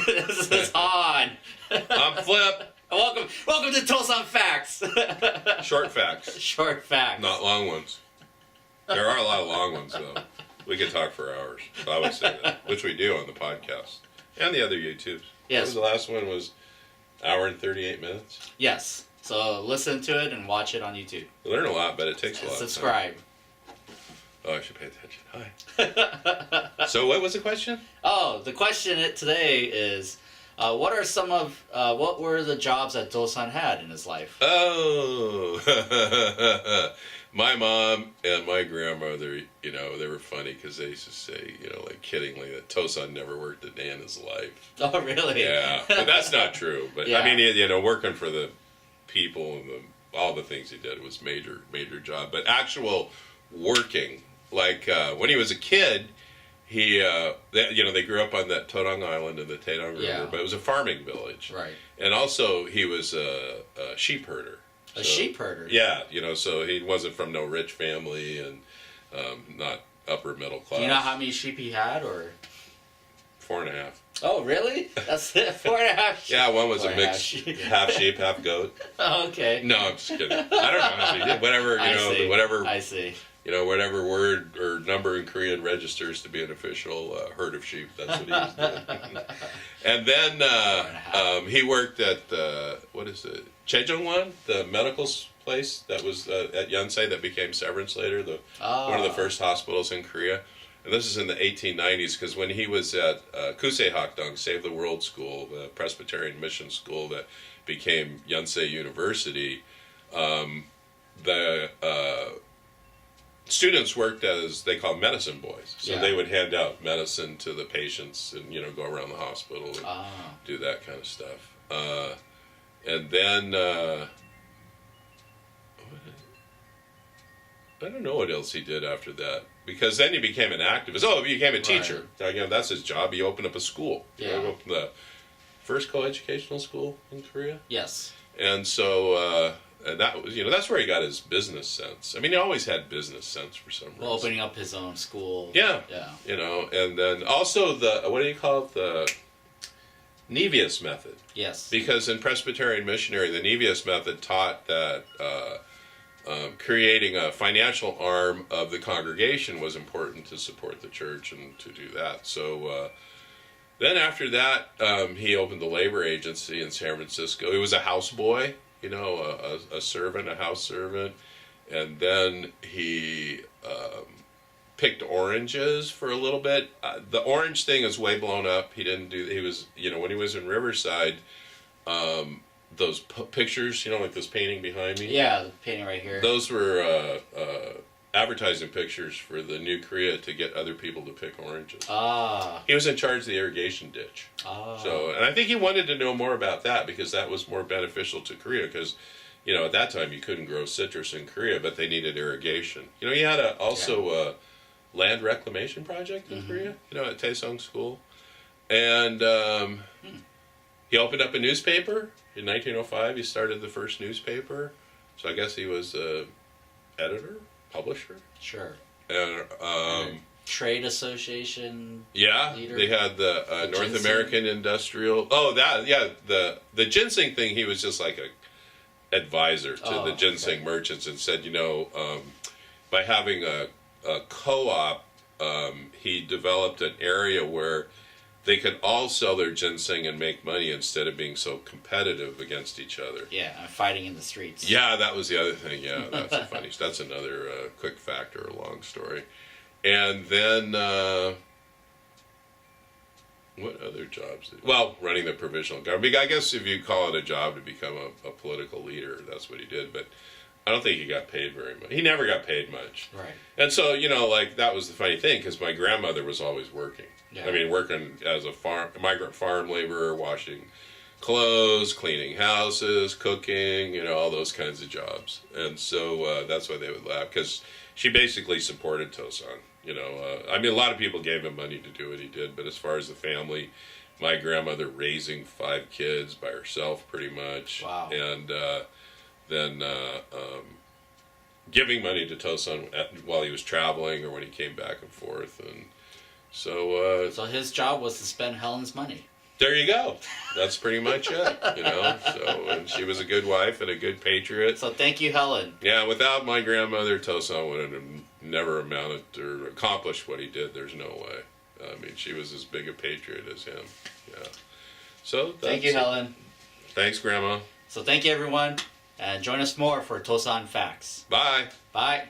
This is on. I'm Flip. Welcome to Dosan Facts. Short facts. Short facts. Not long ones. There are a lot of long ones, though. We could talk for hours. I would say that, which we do on the podcast and the other YouTubes. Yes. The last one was hour and 38 minutes. Yes. So listen to it and watch it on YouTube. You learn a lot, but it takes a lot. Subscribe. Oh, I should pay attention. Hi. So what was the question? Oh, the question today is, what were the jobs that Dosan had in his life? Oh, my mom and my grandmother, they were funny because they used to say, like kiddingly, that Dosan never worked a day in his life. Oh, really? Yeah, but that's not true. But Yeah. I mean, working for the people and all the things he did was major job. But actual working, like when he was a kid, he, they grew up on that Todong Island in the Taedong River, Yeah. but it was a farming village. Right. And also he was a sheep herder. A sheep herder? Yeah, so he wasn't from no rich family and not upper middle class. Do you know how many sheep he had, or? 4.5. Oh, really? That's it? 4.5 sheep? Yeah, one was a 4.5 mixed, sheep. half sheep, half goat. Oh, okay. No, I'm just kidding. I don't know how he did. Whatever, whatever. I see. Whatever word or number in Korean registers to be an official herd of sheep. That's what he was doing. And then he worked at, Jejungwon, the medical place that was at Yonsei that became Severance later, one of the first hospitals in Korea. And this is in the 1890s, because when he was at Kusei Hakdong, Save the World School, the Presbyterian mission school that became Yonsei University, the students worked as, they call medicine boys. So they would hand out medicine to the patients and, go around the hospital and do that kind of stuff. And then, I don't know what else he did after that. Because then he became an activist. Oh, he became a teacher. Right. That's his job. He opened up a school. Yeah. He opened the first co-educational school in Korea. Yes. And so, and that was, that's where he got his business sense. I mean, he always had business sense for some reason. Well, opening up his own school. Yeah. Yeah. And then also what do you call it? The Nevius Method. Yes. Because in Presbyterian Missionary, the Nevius Method taught that creating a financial arm of the congregation was important to support the church and to do that. So then after that, he opened the labor agency in San Francisco. He was a houseboy, a servant, a house servant. And then he picked oranges for a little bit. The orange thing is way blown up. He was, when he was in Riverside, those pictures, like this painting behind me. Yeah, the painting right here. Those were advertising pictures for the New Korea to get other people to pick oranges. He was in charge of the irrigation ditch. So, and I think he wanted to know more about that because that was more beneficial to Korea because, at that time you couldn't grow citrus in Korea, but they needed irrigation. He had also a land reclamation project in Korea, at Taesong School. And he opened up a newspaper. In 1905, he started the first newspaper. So I guess he was editor, publisher. Sure. And trade association. Yeah, leader. They had the North ginseng. American Industrial. Oh, the ginseng thing. He was just like a advisor to the ginseng merchants, and said, by having a co-op, he developed an area where they could all sell their ginseng and make money instead of being so competitive against each other. Yeah, and fighting in the streets. Yeah, that was the other thing. Yeah, that's funny. That's another quick fact or a long story. And then, what other jobs? Running the provisional government. I guess if you call it a job to become a political leader, that's what he did. But I don't think he got paid very much. He never got paid much. Right. And so, that was the funny thing because my grandmother was always working. Yeah. I mean, working as a migrant farm laborer, washing clothes, cleaning houses, cooking, all those kinds of jobs. And so that's why they would laugh, because she basically supported Dosan. I mean, a lot of people gave him money to do what he did, but as far as the family, my grandmother raising 5 kids by herself pretty much. Wow. And then giving money to Dosan while he was traveling or when he came back and forth. And so so his job was to spend Helen's money. There you go. That's pretty much it, So, and she was a good wife and a good patriot. So thank you, Helen. Yeah, without my grandmother, Dosan would have never amounted or accomplished what he did. There's no way. I mean, she was as big a patriot as him. Yeah. So thank you, Helen. Thanks, Grandma. So thank you, everyone, and join us more for Dosan Facts. Bye. Bye.